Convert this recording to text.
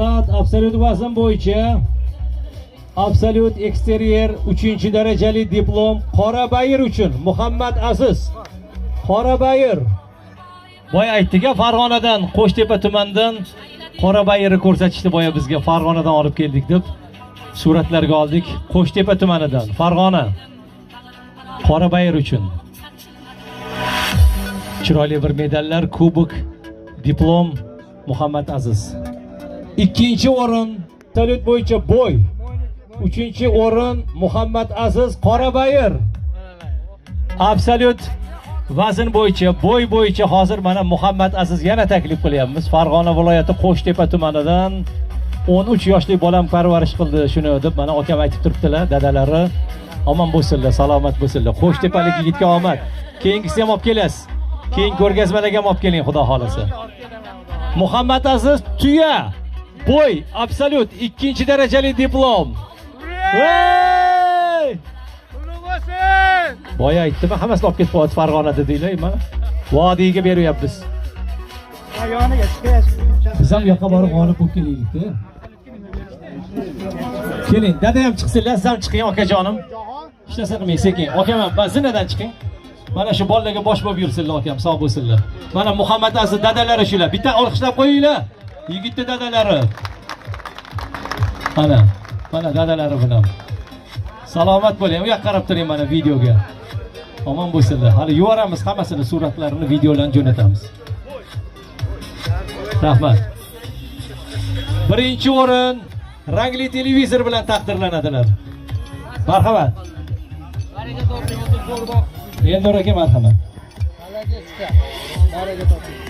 Faqat absolyut vazn bo'yicha absolyut eksteriyer 3-darajali diplom Qorabayir uchun Muhammad Aziz. Qorabayir. Boya aytdik-a, Farg'onadan, Qo'shtepa tumanidan Qorabayirni ko'rsatishdi boya bizga, Farg'onadan olib keldik deb suratlarga oldik. Qo'shtepa tumanidan, Farg'ona. Qorabayir uchun. Chiroyli bir medallar, kubok, diplom Muhammad Aziz. 2-o'rin absolyut bo'yicha bo'y. 3-o'rin Muhammad Aziz Qorabayir. Absolyut vazn bo'yicha, bo'y bo'yicha hozir mana Muhammad Aziz yana taklif qilyapmiz. Farg'ona viloyati Qo'shtepa tumanidan 13 yoshli bolam parvarish qildi shuni deb mana akam aytib turibdilar, dadalari. Omon bo'lsinlar, salomat bo'lsinlar. Qo'shtepalik yigitga omad. Keyingisi ham olib kelasiz. Keyin ko'rgazmalarga ham olib keling, xudo xolasa. Muhammad Aziz tuya, bo'y, absolyut 2-darajali diplom. Voy! Boya aytdim, hammasini olib ketib qo'yadi Farg'ona dedinglar, mana. Vodiyga beryapmiz. Yoniga chiqaysiz. Biz ham yoqqa borib g'olib bo'lib kelaylik-da. Keling, dada ham chiqsinlar, siz ham chiqing akajonim. Hech narsa qilmang, sekin. Akam ham zinadan chiqing. Mana shu bolalarga bosh bo'lib yursinlar, akam, sog' bo'lsinlar. Mana Muhammad Aziz dadalari shular. Bitta olqishlab qo'yinglar. Yigitning dadalari. Mana dadalari bilan. Salomat bo'ling. U yoqqa qarab turing mana videoga. Omon bo'lsinlar. Hali yuvaramiz hammasini, suratlarini, videolarini jo'natamiz. Rahmat. 1-o'rin rangli televizor bilan taqdirlanadilar. Marhamat. Eldor aka, marhamat. Baraga toping.